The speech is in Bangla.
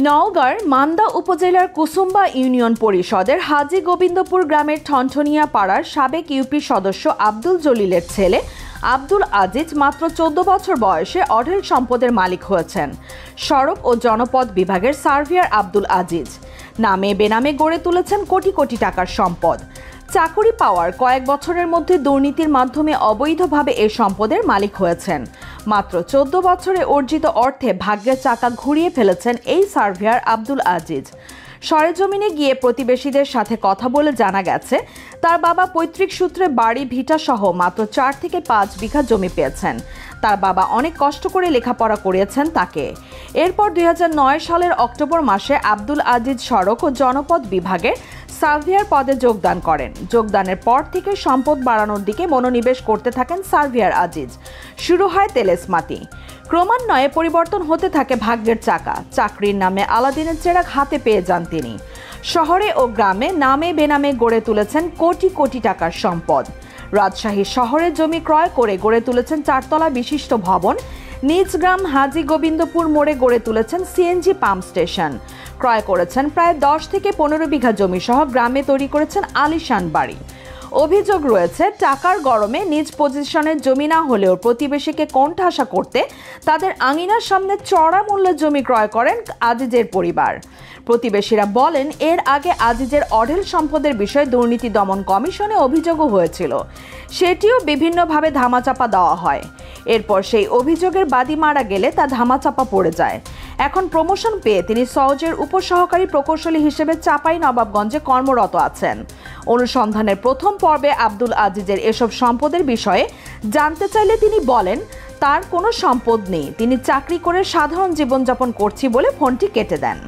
নওগাঁর মান্দা উপজেলার কুসুম্বা ইউনিয়ন পরিষদের হাজী গোবিন্দপুর গ্রামের ঠনঠনিয়া পাড়ার সাবেক ইউপি সদস্য আব্দুল জলিলের ছেলে আব্দুল আজিজ মাত্র 14 বছর বয়সে অঢেল সম্পদের মালিক হয়েছেন। সড়ক ও জনপথ বিভাগের সার্ভেয়ার আব্দুল আজিজ নামে বেনামে গড়ে তুলেছেন কোটি কোটি টাকার সম্পদ। চাকুরি পাওয়ার কয়েক বছরের মধ্যে দুর্নীতির মাধ্যমে অবৈধভাবে এ সম্পদের মালিক হয়েছেন। মাত্র 14 বছরে অর্জিত অর্থে ভাগ্যের চাকা ঘুরিয়ে ফেলেছেন এই সার্ভেয়ার আব্দুল আজিজ। সরেজমিনে গিয়ে প্রতিবেশীদের সাথে কথা বলে জানা গেছে, তার বাবা পৈতৃক সূত্রে বাড়ি ভিটা সহ মাত্র 4 থেকে 5 বিঘা জমি পেয়েছেন। তার বাবা অনেক কষ্ট করে লেখাপড়া করিয়েছেন তাকে। এরপর 2009 সালের অক্টোবর মাসে আব্দুল আজিজ সড়ক ও জনপথ বিভাগে সার্ভেয়ার পদে যোগদান করেন। যোগদানের পর থেকে সম্পদ বাড়ানোর দিকে মনোনিবেশ করতে থাকেন সার্ভেয়ার আজিজ। শুরু হয় তেলেসমাতি। ক্রমান্বয়ে পরিবর্তন হতে থাকে ভাগ্যের চাকা। চাকরির নামে আলাদিনের চেরাগ হাতে পেয়ে যান তিনি। শহরে ও গ্রামে নামে বেনামে গড়ে তুলেছেন কোটি কোটি টাকার সম্পদ। রাজশাহী শহরে জমি ক্রয় করে গড়ে তুলেছেন 4 তলা বিশিষ্ট ভবন। নিজ গ্রাম হাজী গোবিন্দপুর মোড়ে গড়ে তুলেছেন সিএনজি পাম্প স্টেশন। ক্রয় করেছেন প্রায় 10 থেকে 15 বিঘা জমি সহ গ্রামে তৈরি করেছেন আলিশান বাড়ি। অভিযোগ রয়েছে, টাকার গরমে নিজ পজিশনের জমি না হলেও প্রতিবেশীকে কোণঠাসা করতে তাদের আঙিনার সামনে চড়া মূল্যে জমি ক্রয় করেন আজিজের পরিবার। প্রতিবেশীরা বলেন, এর আগে আজিজের অঢেল সম্পদের বিষয়ে দুর্নীতি দমন কমিশনে অভিযোগও হয়েছিল, সেটিও বিভিন্নভাবে ধামাচাপা দেওয়া হয়। এরপর সেই অভিযোগের বাদী মারা গেলে তা ধামাচাপা পড়ে যায়। এখন প্রমোশন পেয়ে তিনি সওজের উপসহকারী প্রকৌশলী হিসেবে চাঁপাইনবাবগঞ্জে কর্মরত আছেন। অনুসন্ধানের প্রথম পর্বে আব্দুল আজিজের এসব সম্পদের বিষয়ে জানতে চাইলে তিনি বলেন, তার কোনো সম্পদ নেই, তিনি চাকরি করে সাধারণ জীবনযাপন করছি বলে ফোনটি কেটে দেন।